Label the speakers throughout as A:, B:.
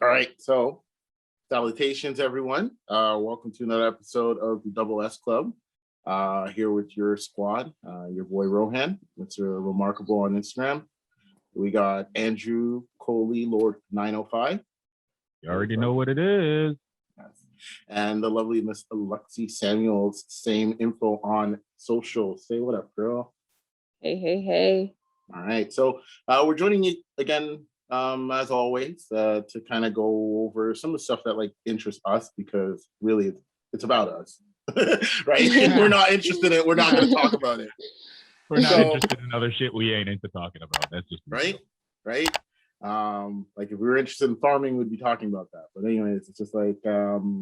A: All right, so salutations, everyone. Welcome to another episode of the Double S Club. Here with your squad, your boy Rohan, mr.romarkable on Instagram. We got Andrew Coley Lord 905.
B: You already know what it is.
A: Yes. And the lovely Miss Lexi Samuels, same info on social. Say what up, girl.
C: Hey.
A: All right, so we're joining you again, as always, to kind of go over some of the stuff that like interests us, because really it's about us. Right? If we're not interested in it, we're not going to talk about it.
B: We're not interested in other shit we ain't into talking about. That's just
A: right. Like if we were interested in farming, we'd be talking about that. But anyways, it's just like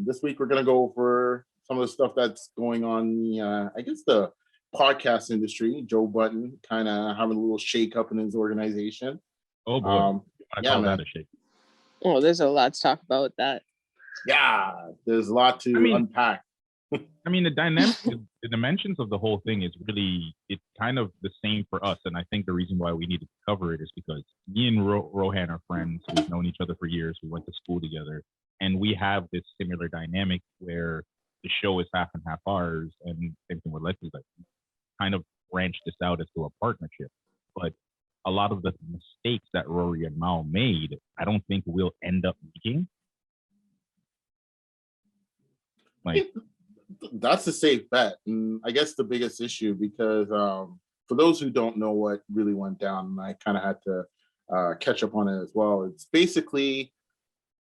A: this week we're gonna go over some of the stuff that's going on in the I guess the podcast industry. Joe Budden kind of having a little shake up in his organization.
B: Oh boy.
A: Yeah, man.
B: That a shake.
C: Oh, there's a lot to talk about with that.
A: Yeah, there's a lot to unpack.
B: I mean, the dimensions of the whole thing is really, it's kind of the same for us. And I think the reason why we needed to cover it is because me and Rohan are friends. We've known each other for years. We went to school together. And we have this similar dynamic where the show is half and half ours. And same thing with Lexi, like kind of branched this out into a partnership. But a lot of the mistakes that Rory and Mal made, I don't think we'll end up making. Like,
A: that's a safe bet. And I guess the biggest issue, because for those who don't know what really went down, and I kind of had to catch up on it as well, it's basically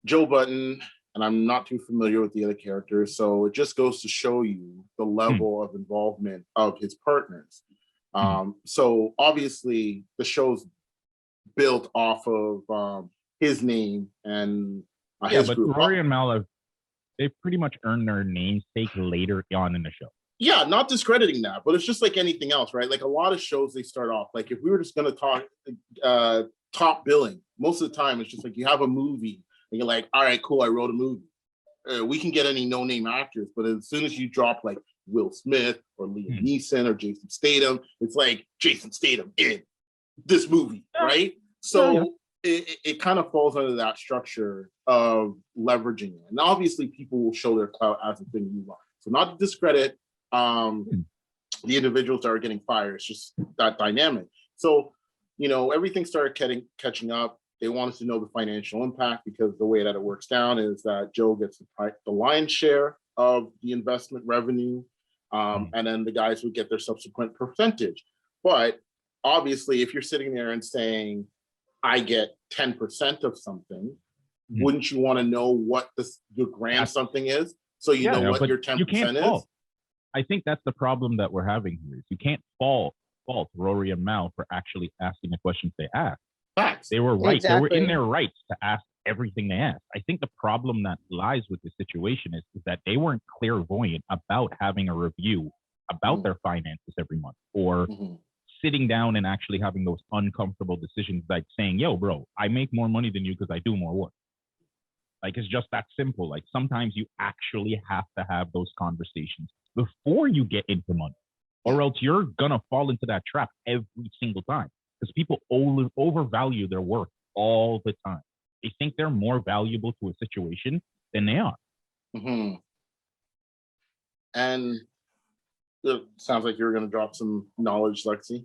A: Joe Budden, and I'm not too familiar with the other characters, so it just goes to show you the level of involvement of his partners. So obviously the show's built off of his name and his
B: but
A: group.
B: Rory and Mal they've pretty much earned their namesake later on in the show.
A: Yeah, not discrediting that, but it's just like anything else, right? Like a lot of shows, they start off, like if we were just going to talk top billing, most of the time it's just like you have a movie and you're like, all right, cool, I wrote a movie. We can get any no-name actors, but as soon as you drop like Will Smith or Liam Neeson or Jason Statham, it's like Jason Statham in this movie, right? So it kind of falls under that structure of leveraging it. And obviously people will show their clout as the thing you want. So not to discredit the individuals that are getting fired. It's just that dynamic. So, everything started catching up. They wanted to know the financial impact, because the way that it works down is that Joe gets the lion's share of the investment revenue, and then the guys would get their subsequent percentage. But obviously, if you're sitting there and saying, I get 10% of something, wouldn't you want to know what your grand something is? So you know what your 10% is?
B: I think that's the problem that we're having here. You can't fault Rory and Mal for actually asking the questions they asked.
A: Facts.
B: They were right.
C: Exactly.
B: They were in their rights to ask everything they asked. I think the problem that lies with this situation is that they weren't clairvoyant about having a review about their finances every month, or sitting down and actually having those uncomfortable decisions, like saying, yo, bro, I make more money than you because I do more work. Like, it's just that simple. Like, sometimes you actually have to have those conversations before you get into money, or else you're going to fall into that trap every single time, because people overvalue their work all the time. They think they're more valuable to a situation than they are.
A: And it sounds like you're going to drop some knowledge, Lexi.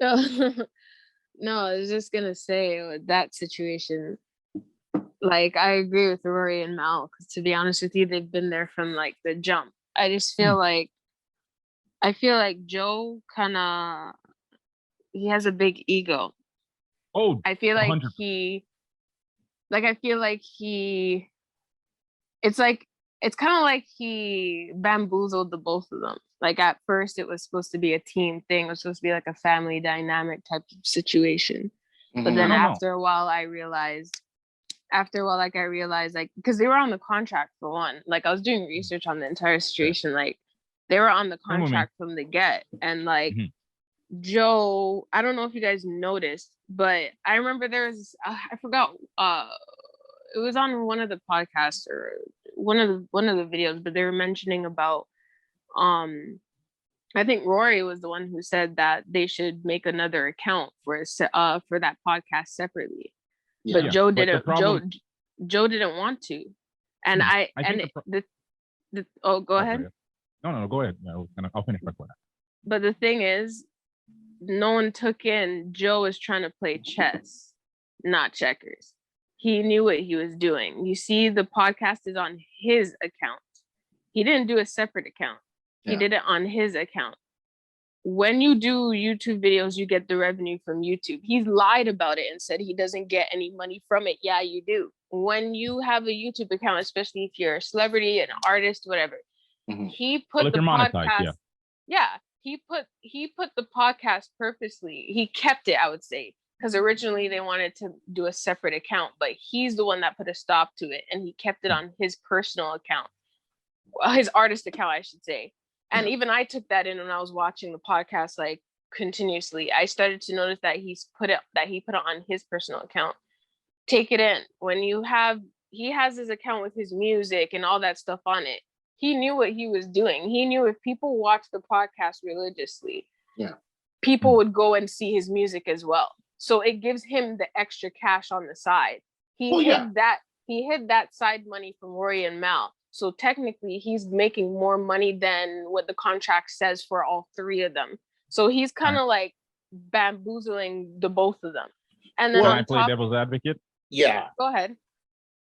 C: No, I was just going to say, with that situation, like, I agree with Rory and Mal, because to be honest with you, they've been there from like the jump. I just feel like Joe he has a big ego.
B: Oh,
C: I feel like
B: 100%.
C: it's kind of like he bamboozled the both of them. Like, at first it was supposed to be a team thing. It was supposed to be like a family dynamic type of situation. But then after a while, I realized, like, because they were on the contract for one. Like, I was doing research on the entire situation. Like, they were on the contract from the get. And like, Joe, I don't know if you guys noticed, but I remember there was, I forgot, it was on one of the podcasts or one of the videos, but they were mentioning about, I think Rory was the one who said that they should make another account for that podcast separately. But Joe didn't. Joe didn't want to. And go ahead.
B: No, go ahead. I'll finish my point.
C: But the thing is, no one took in Joe is trying to play chess, not checkers. He knew what he was doing. You see, the podcast is on his account. He didn't do a separate account. He did it on his account. When you do YouTube videos, you get the revenue from YouTube. He's lied about it and said he doesn't get any money from it. Yeah, you do. When you have a YouTube account, especially if you're a celebrity, an artist, whatever, he put the podcast. He put the podcast purposely. He kept it, I would say, because originally they wanted to do a separate account, but he's the one that put a stop to it, and he kept it on his personal account, his artist account, I should say. And even I took that in when I was watching the podcast, like, continuously. I started to notice that he put it on his personal account. Take it in. When he has his account with his music and all that stuff on it. He knew what he was doing. He knew if people watch the podcast religiously, people would go and see his music as well. So it gives him the extra cash on the side. He hid that side money from Rory and Mal. So technically, he's making more money than what the contract says for all three of them. So he's kind of like bamboozling the both of them. And then
B: can I play devil's advocate?
A: Yeah.
C: Go ahead.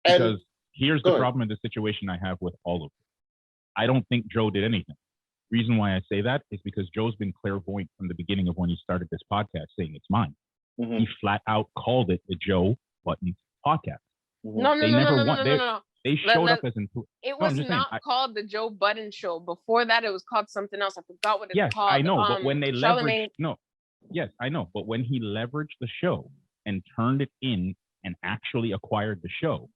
B: Because here's the problem in the situation I have with all of them. I don't think Joe did anything. Reason why I say that is because Joe's been clairvoyant from the beginning of when he started this podcast, saying it's mine. He flat out called it the Joe Budden podcast.
C: No.
B: They showed up as
C: it was not called the Joe Budden show. Before that, it was called something else. I forgot what it's called.
B: Yes, I know. But when they leveraged, I know. But when he leveraged the show and turned it in and actually acquired the show,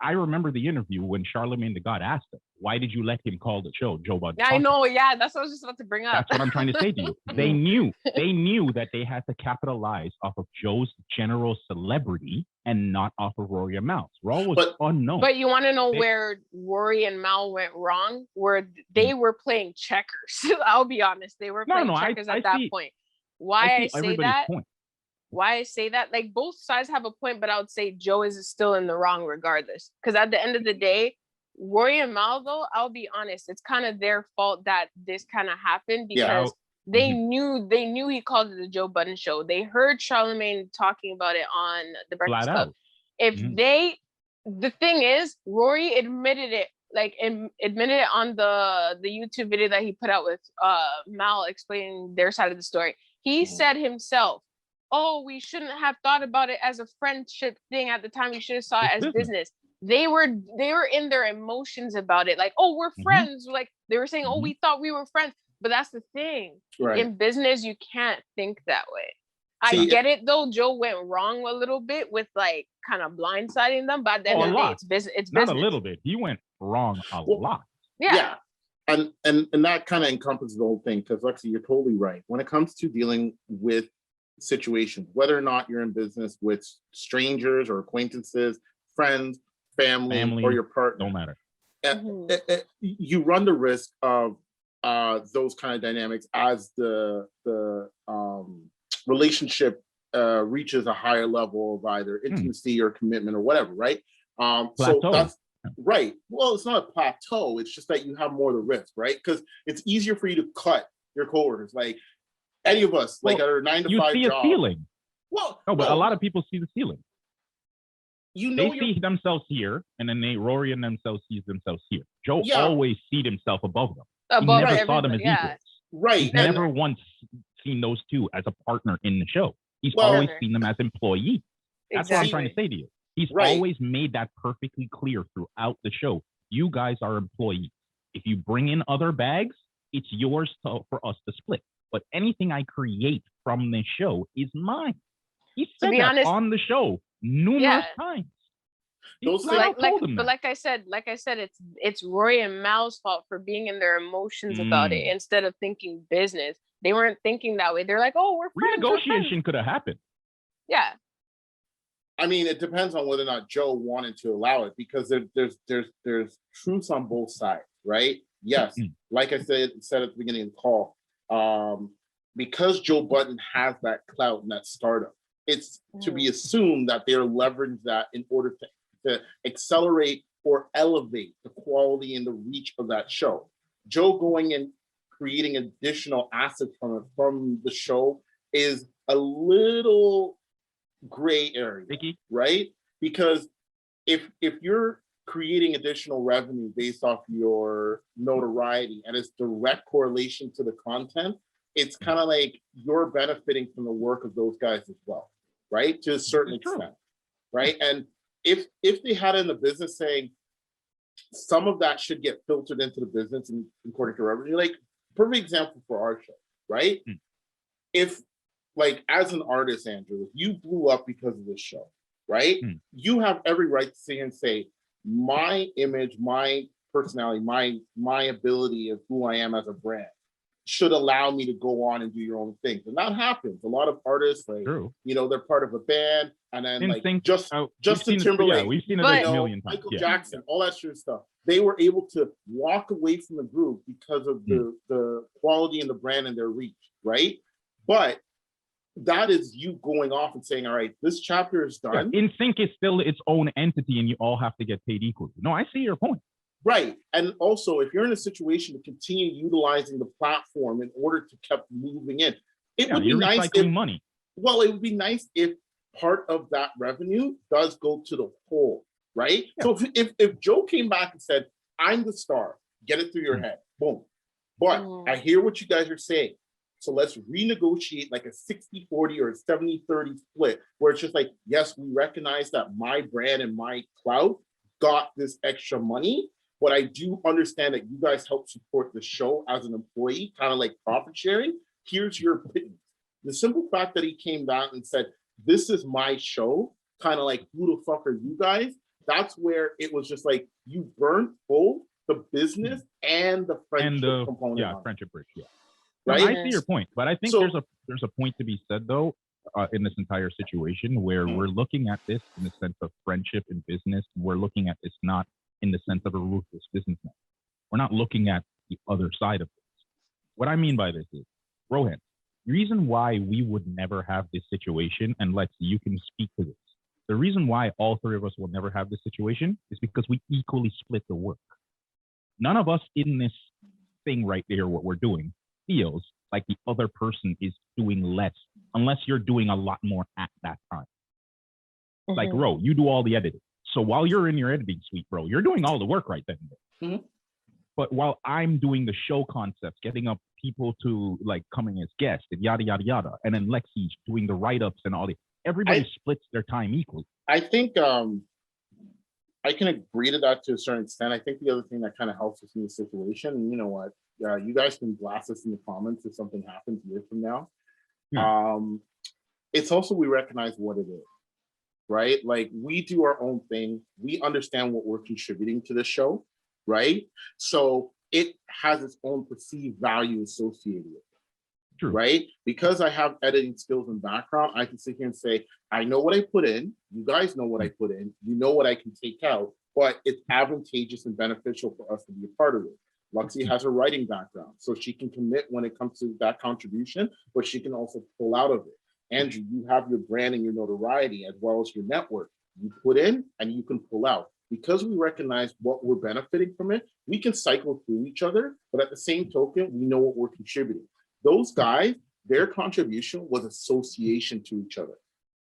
B: I remember the interview when Charlemagne the God asked him, "Why did you let him call the show Joe Budden?"
C: Yeah, I know. Yeah, that's what I was just about to bring up.
B: That's what I'm trying to say to you. They knew that they had to capitalize off of Joe's general celebrity and not off of Rory and Mal. Raw was unknown.
C: But you want to know where Rory and Mal went wrong? Where they were playing checkers. I'll be honest, they were playing checkers at that point. Why I say that? Why I say that, like, both sides have a point, but I would say Joe is still in the wrong regardless. Because at the end of the day, Rory and Mal, though, I'll be honest, it's kind of their fault that this kind of happened because they knew he called it the Joe Budden show. They heard Charlemagne talking about it on the Breakfast Club. The thing is, Rory admitted it on the YouTube video that he put out with Mal explaining their side of the story. He said himself, "Oh, we shouldn't have thought about it as a friendship thing at the time. We should have saw it as business." They were in their emotions about it. Like, "Oh, we're friends." Like, they were saying, "Oh, we thought we were friends." But that's the thing. Right. In business, you can't think that way. I get it, though. Joe went wrong a little bit with, like, kind of blindsiding them. But at the end of the day, it's business. It's business.
B: Not a little bit. He went wrong a lot.
C: Yeah.
A: And that kind of encompasses the whole thing. Because, Lexi, you're totally right. When it comes to dealing with situations, whether or not you're in business with strangers or acquaintances, friends, family or your partner,
B: don't matter.
A: You run the risk of those kind of dynamics as the relationship reaches a higher level of either intimacy or commitment or whatever, right? So that's right. Well, it's not a plateau. It's just that you have more of the risk, right? Because it's easier for you to cut your coworkers, like any of us, like our 9 to 5
B: you see
A: job.
B: a ceiling.
A: Well,
B: no, but a lot of people see the ceiling.
A: They
B: see themselves here, and then Rory and themselves sees themselves here. Joe always sees himself above them. He never saw them as equals.
A: Right.
B: He's never once seen those two as a partner in the show. He's always seen them as employees. That's what I'm trying to say to you. He's always made that perfectly clear throughout the show. You guys are employees. If you bring in other bags, it's yours for us to split. But anything I create from this show is mine. He said that on the show numerous times.
C: Like I said, it's Rory and Mal's fault for being in their emotions about it instead of thinking business. They weren't thinking that way. They're like, "Oh, we're friends."
B: Renegotiation could have happened.
C: Yeah.
A: I mean, it depends on whether or not Joe wanted to allow it, because there's truths on both sides, right? Yes, like I said at the beginning of the call, because Joe Budden has that clout and that startup, it's to be assumed that they're leveraging that in order to to accelerate or elevate the quality and the reach of that show. Joe going and creating additional assets from the show is a little gray area, right? Because if you're creating additional revenue based off your notoriety and it's direct correlation to the content, it's kind of like you're benefiting from the work of those guys as well, right? To a certain extent, right? And if they had in the business saying some of that should get filtered into the business and according to revenue, like perfect example for our show, right? If like as an artist, Andrew, if you blew up because of this show, right? You have every right to sit here and say, my image, my personality, my ability of who I am as a brand should allow me to go on and do your own things. And that happens. A lot of artists, like, you know, they're part of a band and then like Justin Timberlake,
B: we've seen it like a million times.
A: Michael Jackson, all that sort of stuff. They were able to walk away from the group because of the quality and the brand and their reach, right? But that is you going off and saying, all right, this chapter is done.
B: In Sync is still its own entity and you all have to get paid equally. No, I see your point.
A: Right. And also, if you're in a situation to continue utilizing the platform in order to keep moving in, it would be nice if money. Well, it would be nice if part of that revenue does go to the whole, right? So if Joe came back and said, I'm the star, get it through your head, boom. But I hear what you guys are saying. So let's renegotiate like a 60-40 or a 70-30 split where it's just like, yes, we recognize that my brand and my clout got this extra money, but I do understand that you guys help support the show as an employee, kind of like profit sharing. Here's your pittance. The simple fact that he came down and said, this is my show, kind of like, who the fuck are you guys? That's where it was just like, you burnt both the business and the friendship component.
B: Yeah, friendship bridge, right? I see your point, but I think there's a point to be said though in this entire situation where we're looking at this in the sense of friendship and business. We're looking at this not in the sense of a ruthless businessman. We're not looking at the other side of this. What I mean by this is, Rohan, the reason why we would never have this situation, and Lexi, you can speak to this. The reason why all three of us will never have this situation is because we equally split the work. None of us in this thing right there, what we're doing, feels like the other person is doing less unless you're doing a lot more at that time. Like, Ro, you do all the editing. So while you're in your editing suite, bro, you're doing all the work right then. But while I'm doing the show concepts, getting up people to like coming as guests and yada, yada, yada. And then Lexi's doing the write-ups and all the, everybody splits their time equally.
A: I think I can agree to that to a certain extent. I think the other thing that kind of helps us in this situation, and you know what, you guys can blast us in the comments if something happens a year from now. It's also, we recognize what it is, right? Like we do our own thing. We understand what we're contributing to the show, right? So it has its own perceived value associated with it. True. Right? Because I have editing skills and background, I can sit here and say, I know what I put in. You guys know what I put in. You know what I can take out, but it's advantageous and beneficial for us to be a part of it. Lexi has a writing background, so she can commit when it comes to that contribution, but she can also pull out of it. Andrew, you have your brand and your notoriety as well as your network. You put in and you can pull out. Because we recognize what we're benefiting from it, we can cycle through each other, but at the same token, we know what we're contributing. Those guys, their contribution was association to each other.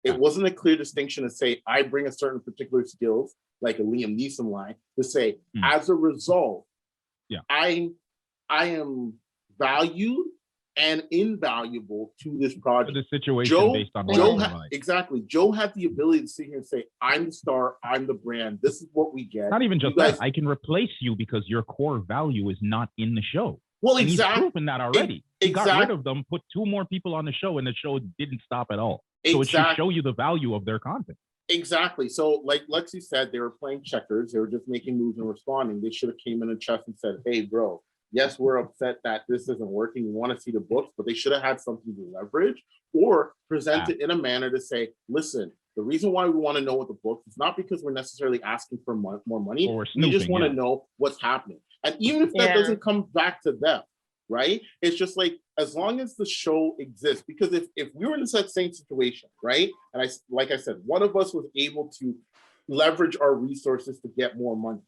A: It wasn't a clear distinction to say, I bring a certain particular skills, like a Liam Neeson line, to say, as a result, I am valued and invaluable to this project.
B: The situation
A: Joe,
B: based on
A: exactly. Joe had the ability to sit here and say, I'm the star, I'm the brand, this is what we get.
B: Not even just that, I can replace you because your core value is not in the show.
A: Well,
B: and
A: exactly.
B: He's proven that already. He got rid of them, put 2 more people on the show, and the show didn't stop at all. So it should show you the value of their content.
A: Exactly. So like Lexi said, they were playing checkers. They were just making moves and responding. They should have came in a chest and said, hey, bro, yes, we're upset that this isn't working. We want to see the books, but they should have had something to leverage or present it in a manner to say, listen, the reason why we want to know what the books is not because we're necessarily asking for more money. We just want to know what's happening. And even if that doesn't come back to them, right? It's just like, as long as the show exists, because if we were in that same situation, right? And like I said, one of us was able to leverage our resources to get more money.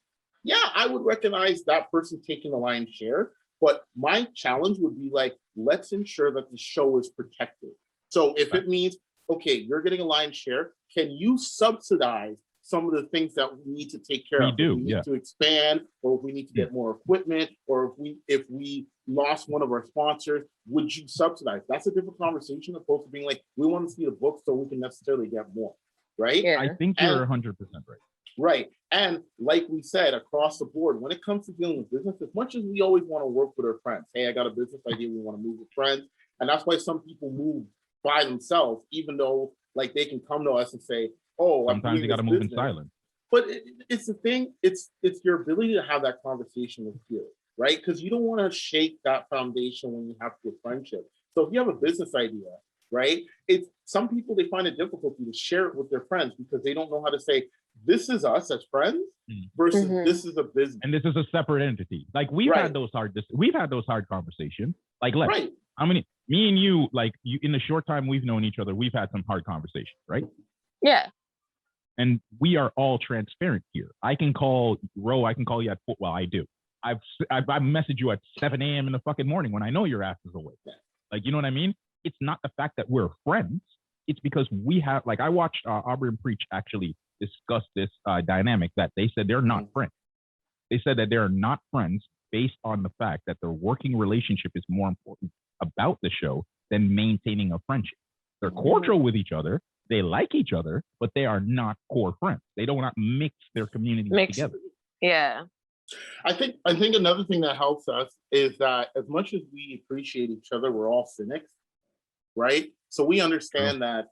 A: Yeah, I would recognize that person taking the lion's share, but my challenge would be like, let's ensure that the show is protected. So if it means, okay, you're getting a lion's share, can you subsidize some of the things that we need to take care of?
B: We
A: need to expand, or if we need to get more equipment, or if we lost one of our sponsors, would you subsidize? That's a different conversation opposed to being like, we want to see the book so we can necessarily get more, right?
B: Yeah. I think you're 100% right.
A: Right. And like we said, across the board, when it comes to dealing with business, as much as we always want to work with our friends, hey, I got a business idea, we want to move with friends. And that's why some people move by themselves, even though like they can come to us and say, oh,
B: sometimes you got to move in silence.
A: But it's the thing, it's your ability to have that conversation with peers, right? Because you don't want to shake that foundation when you have a friendship. So if you have a business idea, right, it's some people, they find it difficult to share it with their friends because they don't know how to say, this is us as friends versus this is a business.
B: And this is a separate entity. Like we've had those hard conversations. Like how many, me and you, like you, in the short time we've known each other, we've had some hard conversations, right?
C: Yeah.
B: And we are all transparent here. I can call Ro, I can call you at well, I do. I've messaged you at 7 a.m. in the fucking morning when I know your ass is awake. Like, you know what I mean? It's not the fact that we're friends. It's because we have, like, I watched Aubrey and Preach actually discuss this dynamic that they said they're not friends. They said that they're not friends based on the fact that their working relationship is more important about the show than maintaining a friendship. They're cordial with each other. They like each other, but they are not core friends. They don't want to mix their communities together.
C: Yeah.
A: I think another thing that helps us is that as much as we appreciate each other, we're all cynics, right? So we understand that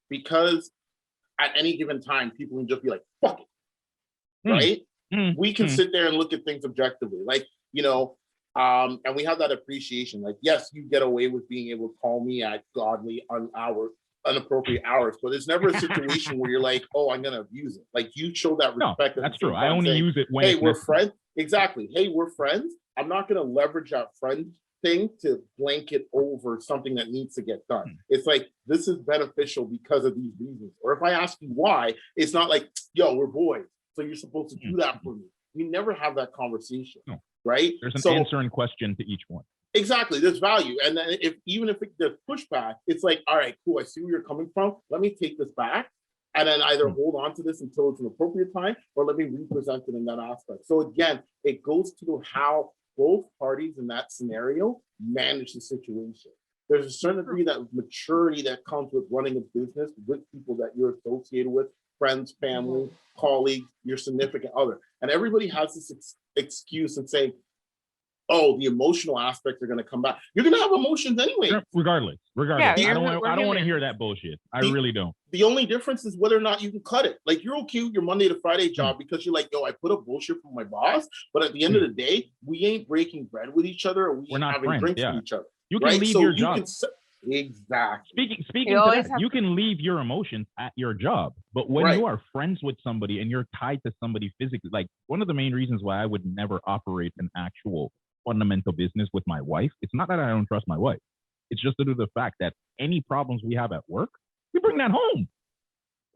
A: because at any given time, people can just be like, fuck it, right? We can sit there and look at things objectively. Like, you know, and we have that appreciation. Like, yes, you get away with being able to call me at godly unappropriate hours, but it's never a situation where you're like, oh, I'm gonna abuse it. Like, you show that respect.
B: No, that's true. I only use it when
A: hey, we're friends. Exactly. Hey, we're friends. I'm not gonna leverage that friend thing to blanket over something that needs to get done. It's like, this is beneficial because of these reasons. Or if I ask you why, it's not like, yo, we're boys, so you're supposed to do that for me. We never have that conversation, right?
B: There's an answer and question to each one.
A: Exactly, there's value. And then even if there's pushback, it's like, all right, cool, I see where you're coming from. Let me take this back and then either hold on to this until it's an appropriate time, or let me represent it in that aspect. So again, it goes to how both parties in that scenario manage the situation. There's a certain degree of maturity that comes with running a business with people that you're associated with, friends, family, colleagues, your significant other. And everybody has this excuse and say, oh, the emotional aspects are going to come back. You're going to have emotions anyway.
B: Regardless.
C: Yeah,
B: I don't want to hear that bullshit. I really don't.
A: The only difference is whether or not you can cut it. Like, you're okay with your Monday to Friday job because you're like, yo, I put up bullshit from my boss, but at the end of the day, we ain't breaking bread with each other, or we're not having drinks with each other.
B: You can leave your job.
A: Exactly.
B: Speaking to that, you can leave your emotions at your job, but when you are friends with somebody and you're tied to somebody physically, like, one of the main reasons why I would never operate an actual fundamental business with my wife, it's not that I don't trust my wife. It's just due to the fact that any problems we have at work, we bring that home.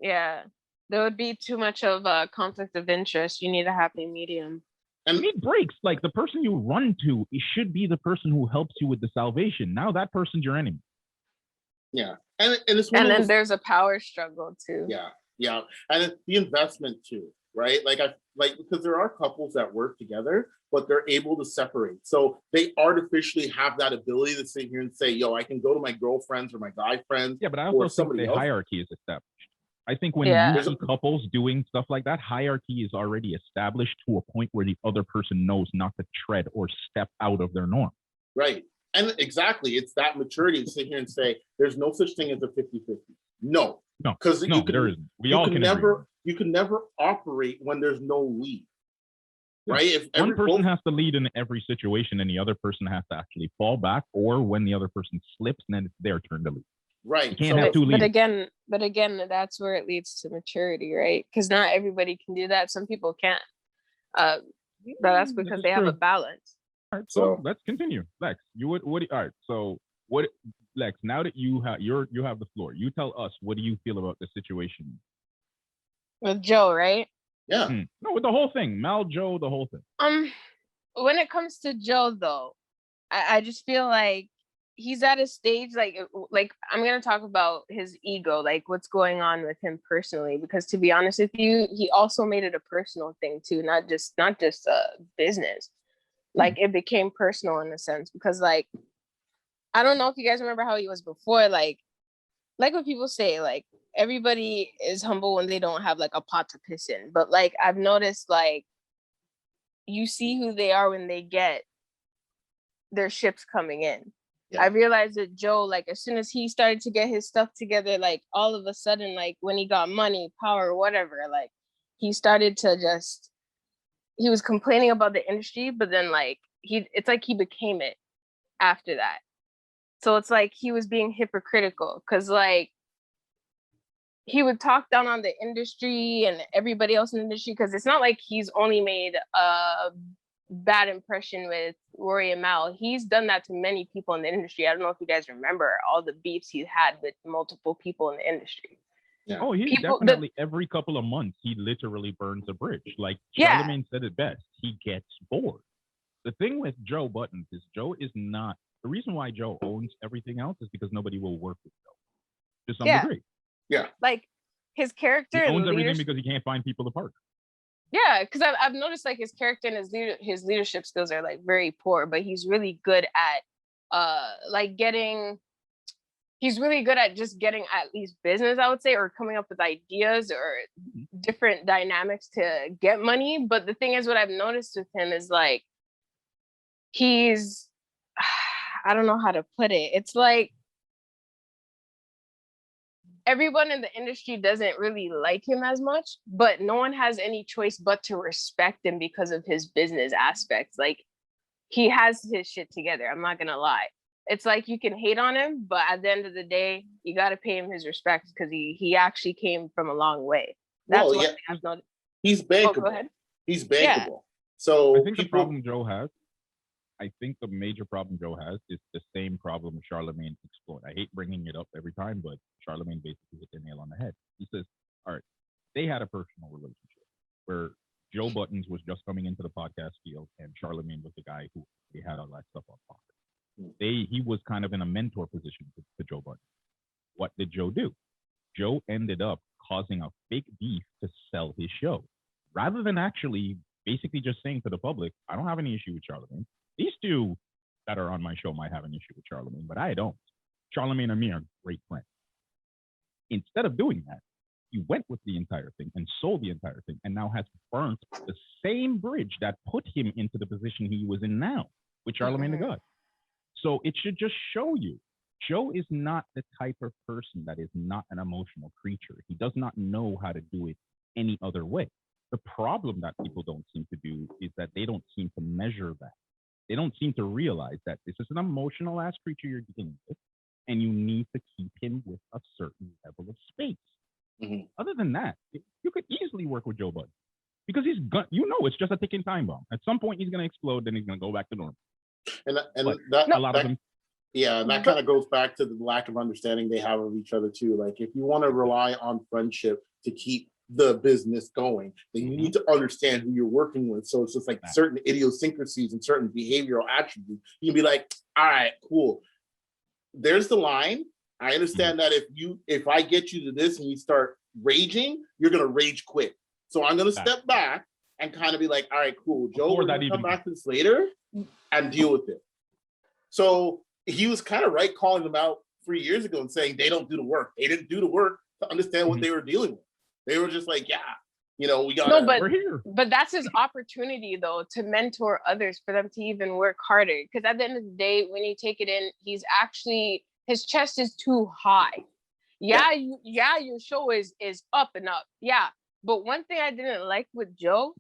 C: Yeah, there would be too much of a conflict of interest. You need a happy medium.
B: And you need breaks. Like, the person you run to, it should be the person who helps you with the salvation. Now that person's your enemy.
A: Yeah, and it's
C: then there's a power struggle too.
A: Yeah, and the investment too, right? Because there are couples that work together, but they're able to separate. So they artificially have that ability to sit here and say, yo, I can go to my girlfriends or my guy friends.
B: Yeah, but I also think the hierarchy is established. I think when you see couples doing stuff like that, hierarchy is already established to a point where the other person knows not to tread or step out of their norm.
A: Right. And exactly, it's that maturity to sit here and say, there's no such thing as a 50-50. No, because
B: there isn't.
A: You can never operate when there's no lead. Right? If
B: one person has to lead in every situation and the other person has to actually fall back, or when the other person slips, then it's their turn to lead.
A: Right.
B: You can't have two leaders.
C: But again, that's where it leads to maturity, right? Because not everybody can do that. Some people can't. But that's because they have a balance.
B: All right, so let's continue. Lex, Lex, now that you have the floor, you tell us, what do you feel about the situation?
C: With Joe, right?
A: Yeah.
B: No, with the whole thing, Mal, Joe, the whole thing.
C: When it comes to Joe, though, I just feel like he's at a stage like I'm gonna talk about his ego, like what's going on with him personally, because to be honest with you, he also made it a personal thing too, not just a business. Like it became personal in a sense, because like I don't know if you guys remember how he was before, like what people say, like everybody is humble when they don't have like a pot to piss in, but like I've noticed, like you see who they are when they get their ships coming in. Yeah. I realized that Joe, like as soon as he started to get his stuff together, like all of a sudden, like when he got money, power, whatever, like he started to just, he was complaining about the industry, but then like it's like he became it after that. So it's like he was being hypocritical, because like he would talk down on the industry and everybody else in the industry, because it's not like he's only made a bad impression with Rory and Mal. He's done that to many people in the industry. I don't know if you guys remember all the beefs he had with multiple people in the industry.
B: Yeah. Oh, he's definitely every couple of months he literally burns a bridge. Like Charlemagne said it best, he gets bored. The thing with Joe Budden is Joe is not, the reason why Joe owns everything else is because nobody will work with Joe to some degree.
A: Yeah.
C: Like his character,
B: he owns everything because he can't find people to partner.
C: Yeah, because I've noticed like his character and his leadership skills are like very poor, but he's really good at like he's really good at just getting at least business, I would say, or coming up with ideas or different dynamics to get money. But the thing is, what I've noticed with him is like he's I don't know how to put it. It's like everyone in the industry doesn't really like him as much, but no one has any choice but to respect him because of his business aspects. Like he has his shit together. I'm not gonna lie. It's like you can hate on him, but at the end of the day, you got to pay him his respects, because he actually came from a long way. That's one thing I've noticed.
A: He's bankable.
C: Go ahead.
A: He's bankable. Yeah. So
B: I think the problem Joe has, I think the major problem Joe has is the same problem Charlemagne explored. I hate bringing it up every time, but Charlemagne basically hit the nail on the head. He says, all right, they had a personal relationship where Joe Buttons was just coming into the podcast field and Charlemagne was the guy who they had all that stuff on pocket. He was kind of in a mentor position to Joe Budden. What did Joe do? Joe ended up causing a fake beef to sell his show. Rather than actually basically just saying to the public, I don't have any issue with Charlemagne. These two that are on my show might have an issue with Charlemagne, but I don't. Charlemagne and me are great friends. Instead of doing that, he went with the entire thing and sold the entire thing and now has burnt the same bridge that put him into the position he was in now with Charlemagne the God. So it should just show you, Joe is not the type of person that is not an emotional creature. He does not know how to do it any other way. The problem that people don't seem to do is that they don't seem to measure that. They don't seem to realize that this is an emotional ass creature you're dealing with, and you need to keep him with a certain level of space. Other than that, you could easily work with Joe Budden, because he's it's just a ticking time bomb. At some point, he's going to explode, then he's going to go back to normal.
A: And
B: that
A: kind of goes back to the lack of understanding they have of each other too. Like if you want to rely on friendship to keep the business going, then you need to understand who you're working with. So it's just like certain idiosyncrasies and certain behavioral attributes. You can be like, all right, cool. There's the line. I understand that if I get you to this and you start raging, you're gonna rage quit. So I'm gonna step back and kind of be like, all right, cool, Joe, we're gonna come back to this later and deal with it. So he was kind of right calling them out 3 years ago and saying they don't do the work. They didn't do the work to understand what they were dealing with. They were just like, we got
C: we're here. But that's his opportunity though, to mentor others for them to even work harder. Because at the end of the day, when you take it in, his chest is too high. Your show is up and up. Yeah. But one thing I didn't like with Joe,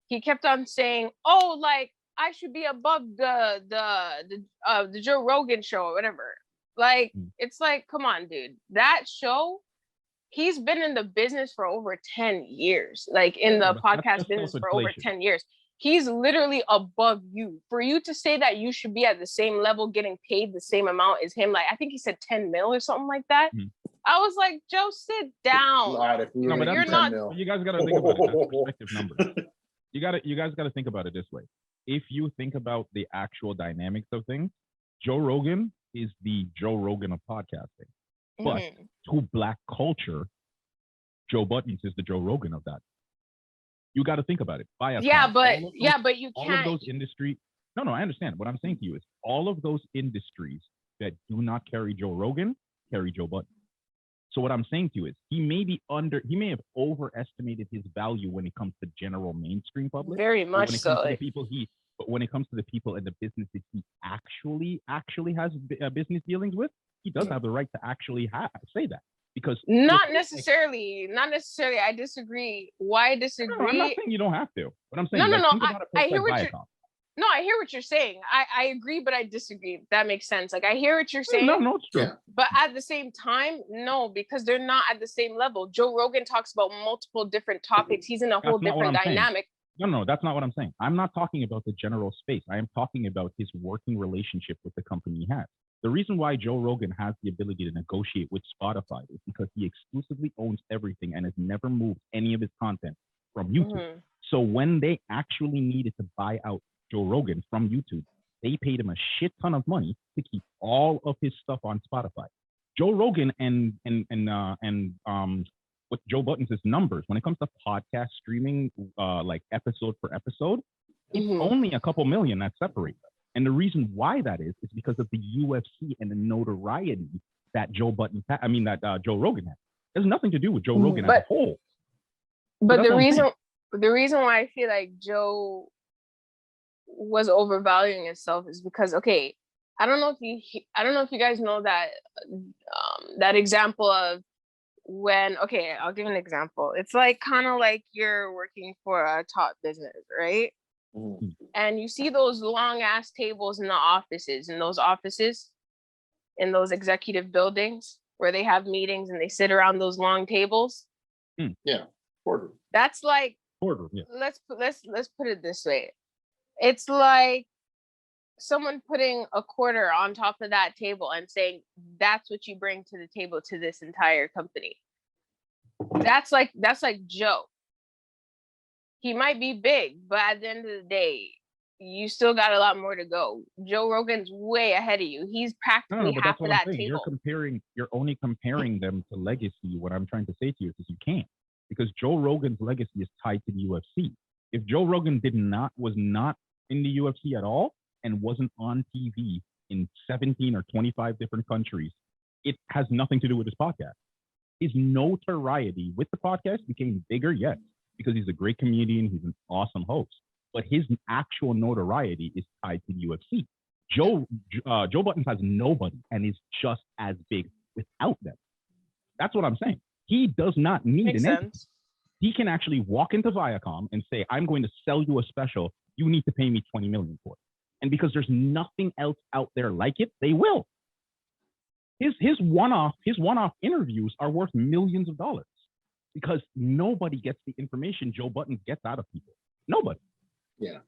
C: he kept on saying, oh, like I should be above the Joe Rogan show or whatever. Like, it's like, come on, dude. That show, he's been in the business for over 10 years, like in the podcast business for over 10 years. He's literally above you. For you to say that you should be at the same level, getting paid the same amount as him, like I think he said 10 mil or something like that. I was like, Joe, sit down.
A: Lord, if we were
B: No, but
A: making
C: You're
A: 10
C: not-
A: mil.
B: You guys got to think about it. That's perspective numbers. You guys got to think about it this way. If you think about the actual dynamics of things, Joe Rogan is the Joe Rogan of podcasting. But to Black culture, Joe Budden is the Joe Rogan of that. You got to think about it.
C: Yeah, but you
B: all
C: can't.
B: of those industry. No, I understand. What I'm saying to you is all of those industries that do not carry Joe Rogan carry Joe Budden. So what I'm saying to you is he may have overestimated his value when it comes to general mainstream public.
C: Very much
B: when it
C: so.
B: comes to the people but when it comes to the people and the businesses he actually has business dealings with, he does have the right to actually say that. Because
C: not necessarily. I disagree. Why I disagree?
B: No, I'm not saying you don't have to. But I'm saying
C: no.
B: think about
C: I hear
B: like
C: what you're. No, I hear what you're saying. I agree, but I disagree. That makes sense. Like I hear what you're saying.
B: No, it's true.
A: Yeah.
C: But at the same time, no, because they're not at the same level. Joe Rogan talks about multiple different topics. He's in a whole different dynamic.
B: No, that's not what I'm saying. I'm not talking about the general space. I am talking about his working relationship with the company he has. The reason why Joe Rogan has the ability to negotiate with Spotify is because he exclusively owns everything and has never moved any of his content from YouTube. So when they actually needed to buy out Joe Rogan from YouTube, they paid him a shit ton of money to keep all of his stuff on Spotify. Joe Rogan and what Joe Budden's numbers when it comes to podcast streaming, like episode for episode, it's only a couple million that separate them. And the reason why that is because of the UFC and the notoriety that Joe Rogan has. It has nothing to do with Joe Rogan as a whole.
C: But the reason why I feel like Joe was overvaluing himself is because, okay, I don't know if you guys know that that example of when, okay, I'll give an example. It's like kind of like you're working for a top business, right? And you see those long ass tables in the offices, in those executive buildings where they have meetings and they sit around those long tables.
A: Yeah, quarter.
C: That's like
B: quarter. Yeah.
C: Let's put it this way. It's like someone putting a quarter on top of that table and saying, that's what you bring to the table to this entire company. That's like Joe. He might be big, but at the end of the day, you still got a lot more to go. Joe Rogan's way ahead of you. He's practically half of that table.
B: You're only comparing them to legacy. What I'm trying to say to you is you can't, because Joe Rogan's legacy is tied to the UFC. If Joe Rogan was not in the UFC at all and wasn't on TV in 17 or 25 different countries, it has nothing to do with his podcast. His notoriety with the podcast became bigger, yes, because he's a great comedian, he's an awesome host, but his actual notoriety is tied to the UFC. Joe Budden has nobody and is just as big without them. That's what I'm saying. He does not need an entity. He can actually walk into Viacom and say, I'm going to sell you a special. You need to pay me $20 million for it. And because there's nothing else out there like it, they will. His one-off interviews are worth millions of dollars because nobody gets the information Joe Budden gets out of people. Nobody.
A: Yeah.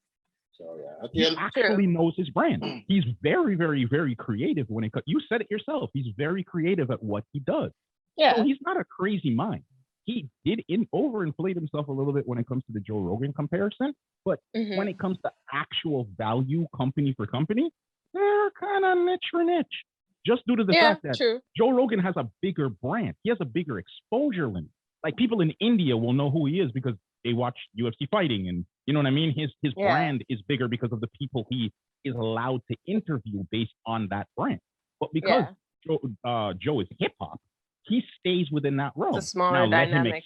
A: So yeah,
B: he actually knows his brand. He's very, very, very creative when it comes. You said it yourself. He's very creative at what he does.
C: Yeah.
B: So he's not a crazy mind. He did overinflate himself a little bit when it comes to the Joe Rogan comparison, but when it comes to actual value, company for company, they're kind of niche for niche. Just due to the fact that Joe Rogan has a bigger brand. He has a bigger exposure limit. Like people in India will know who he is because they watch UFC fighting, and you know what I mean? His brand is bigger because of the people he is allowed to interview based on that brand. But because Joe is hip hop, he stays within that realm.
C: It's a smaller dynamic.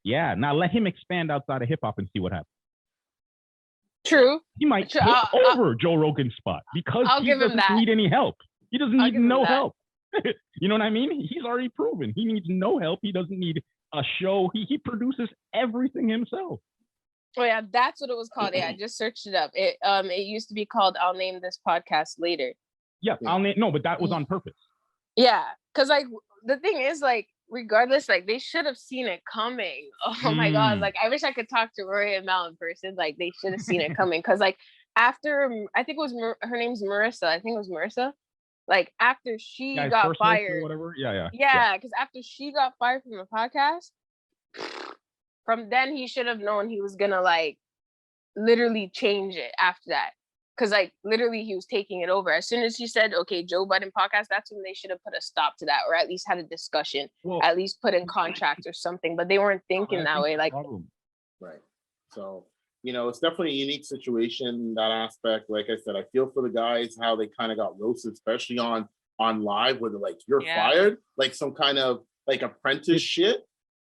B: Now let him expand outside of hip hop and see what happens.
C: True.
B: He might take over Joe Rogan's spot because he doesn't need any help. He doesn't need no help. You know what I mean? He's already proven he needs no help. He doesn't need a show. He produces everything himself.
C: Oh yeah, that's what it was called. Yeah, I just searched it up. It used to be called I'll Name This Podcast Later.
B: Yeah, but that was on purpose.
C: Yeah, because like the thing is, like, regardless, like they should have seen it coming. Oh my god, like I wish I could talk to Rory and Mel in person. Like they should have seen it coming. Because like after, I think it was her name's Marissa. I think it was Marissa. Like after she
B: Guys,
C: got
B: first notes or
C: fired,
B: whatever.
C: yeah, because after she got fired from the podcast, from then he should have known he was gonna like literally change it after that. Because like literally he was taking it over. As soon as he said, okay, Joe Budden podcast, that's when they should have put a stop to that, or at least had a discussion, at least put in contracts or something. But they weren't thinking that way. Like,
A: right. So, you know, it's definitely a unique situation in that aspect. Like I said, I feel for the guys, how they kind of got roasted, especially on live, where they're like, you're fired, like some kind of like apprentice shit.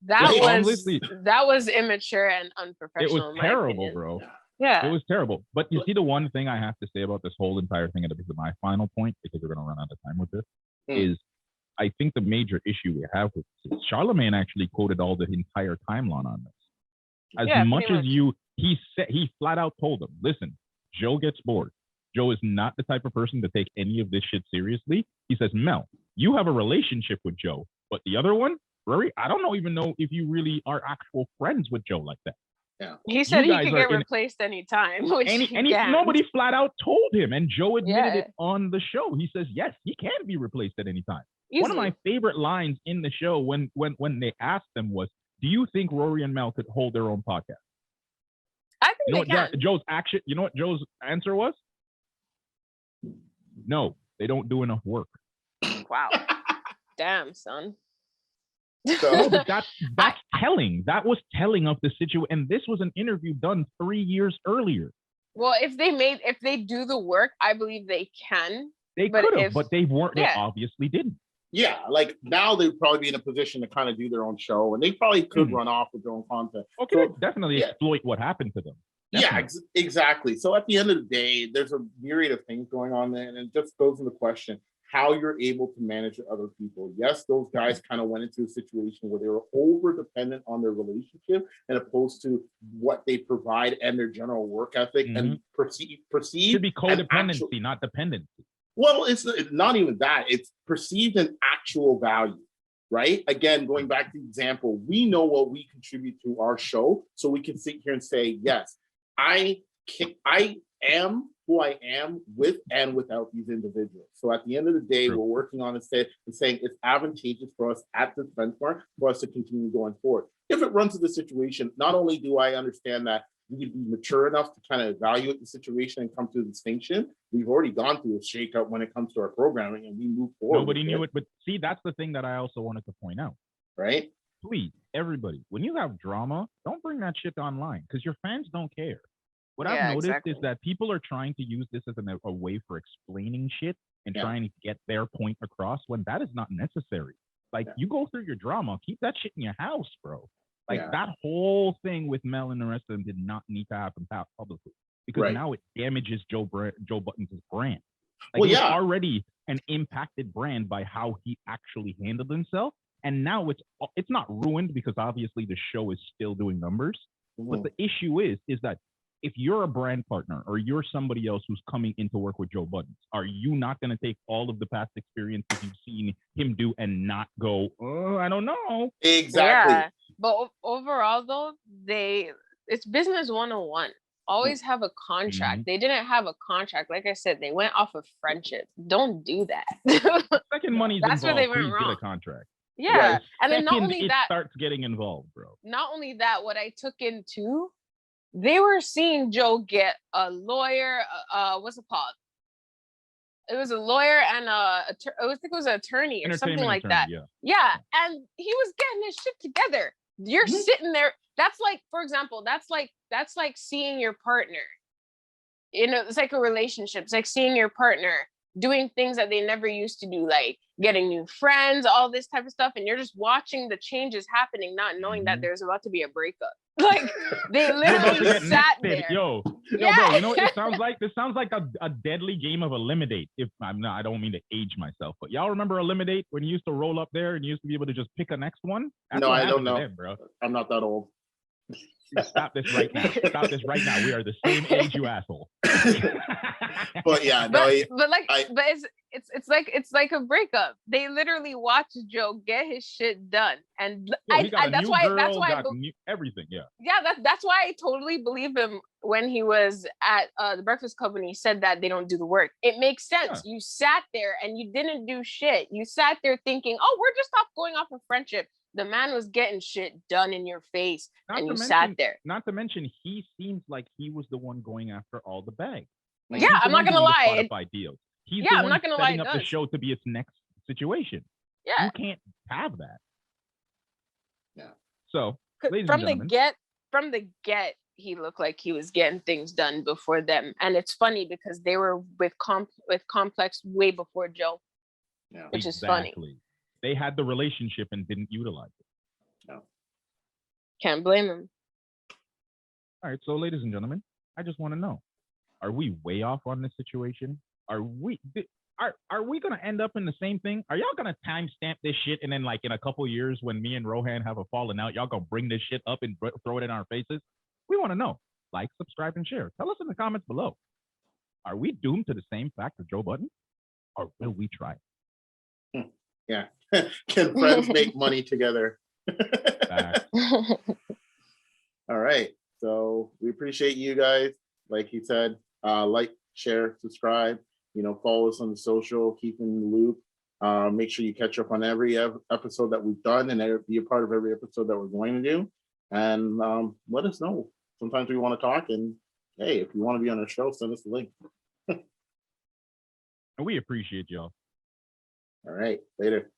C: That was immature and unprofessional.
B: It was terrible, bro.
C: Yeah.
B: It was terrible. But you see, the one thing I have to say about this whole entire thing, and this is my final point, because we're going to run out of time with this, is I think the major issue we have with this is Charlemagne actually quoted all the entire timeline on this. As much as he flat out told them, listen, Joe gets bored. Joe is not the type of person to take any of this shit seriously. He says, Mel, you have a relationship with Joe, but the other one, Rory, I don't even know if you really are actual friends with Joe like that.
A: Yeah.
C: He said he could get replaced anytime.
B: Nobody flat out told him, and Joe admitted it on the show. He says, yes, he can be replaced at any time. Easily. One of my favorite lines in the show when they asked them was, do you think Rory and Mel could hold their own podcast?
C: I think
B: you know what Joe's answer was? No, they don't do enough work.
C: Wow. Damn, son.
B: So that's telling. That was telling of the situation. And this was an interview done 3 years earlier.
C: Well, if they do the work, I believe they can.
B: They could have, but they weren't. They obviously didn't.
A: Yeah, like now they'd probably be in a position to kind of do their own show, and they probably could run off with their own content.
B: Okay, so, definitely exploit what happened to them. Definitely.
A: Yeah, exactly. So at the end of the day, there's a myriad of things going on there, and it just goes to the question how you're able to manage with other people. Yes, those guys kind of went into a situation where they were over dependent on their relationship, and opposed to what they provide and their general work ethic, and perceive
B: should be codependency, not dependency.
A: Well, it's not even that. It's perceived an actual value, right? Again, going back to the example, we know what we contribute to our show, so we can sit here and say, yes, I am who I am with and without these individuals. So at the end of the day, we're working on it and saying it's advantageous for us at this benchmark for us to continue going forward. If it runs to the situation, not only do I understand that we need to be mature enough to kind of evaluate the situation and come to a distinction. We've already gone through a shakeup when it comes to our programming, and we move forward.
B: Nobody knew it, but see, that's the thing that I also wanted to point out.
A: Right?
B: Please, everybody, when you have drama, don't bring that shit online because your fans don't care. What I've noticed is that people are trying to use this as a way for explaining shit and trying to get their point across when that is not necessary. Like, you go through your drama, keep that shit in your house, bro. Like, that whole thing with Mel and the rest of them did not need to happen publicly because now it damages Joe Budden's brand. Like, he was already an impacted brand by how he actually handled himself. And now it's not ruined because obviously the show is still doing numbers. But the issue is that if you're a brand partner or you're somebody else who's coming in to work with Joe Budden, are you not going to take all of the past experiences you've seen him do and not go, oh, I don't know?
A: Exactly.
C: Yeah. But overall, though, it's business 101. Always have a contract. They didn't have a contract. Like I said, they went off of friendship. Don't do that.
B: Second money's
C: That's
B: involved.
C: where they went wrong.
B: Get a contract.
C: Yeah.
B: Right.
C: And then not only that,
B: starts getting involved, bro.
C: Not only that, what I took into, they were seeing Joe get a lawyer. What's it called? It was a lawyer and I think it was an attorney or something like that. Yeah, and he was getting his shit together. You're sitting there. That's like, for example, that's like seeing your partner. You know, it's like a relationship. It's like seeing your partner doing things that they never used to do, like getting new friends, all this type of stuff, and you're just watching the changes happening, not knowing that there's about to be a breakup. Like, they literally sat there.
B: Yo, bro, you know what this sounds like? This sounds like a deadly game of Eliminate. I don't mean to age myself, but y'all remember Eliminate when you used to roll up there and you used to be able to just pick a next one?
A: No, I don't know. Bro. I'm not that old.
B: Stop this right now. Stop this right now. We are the same age, you asshole.
A: But yeah,
C: but it's like a breakup. They literally watched Joe get his shit done, and that's why
B: everything. Yeah,
C: that's why I totally believe him when he was at the Breakfast Club and he said that they don't do the work. It makes sense. Yeah. You sat there and you didn't do shit. You sat there thinking, oh, we're just going off of friendship. The man was getting shit done in your face, and you sat there.
B: Not to mention, he seems like he was the one going after all the bags.
C: Like, yeah, I'm not gonna lie.
B: Deals. He's the one setting up the show to be its next situation.
C: Yeah,
B: you can't have that.
A: Yeah.
B: So
C: from the get, he looked like he was getting things done before them, and it's funny because they were with Complex way before Joe.
A: Yeah,
C: which is funny.
B: They had the relationship and didn't utilize it.
A: No.
C: Can't blame him.
B: All right, so ladies and gentlemen, I just want to know: are we way off on this situation? Are we gonna end up in the same thing? Are y'all gonna timestamp this shit and then, like, in a couple years when me and Rohan have a falling out, y'all gonna bring this shit up and throw it in our faces? We want to know. Like, subscribe, and share. Tell us in the comments below. Are we doomed to the same fate of Joe Budden, or will we try?
A: Yeah. Can friends make money together? All right. So we appreciate you guys. Like he said, like, share, subscribe, follow us on the social, keep in the loop. Make sure you catch up on every episode that we've done and be a part of every episode that we're going to do. And let us know. Sometimes we want to talk, and hey, if you want to be on our show, send us a link.
B: And we appreciate y'all.
A: All right. Later.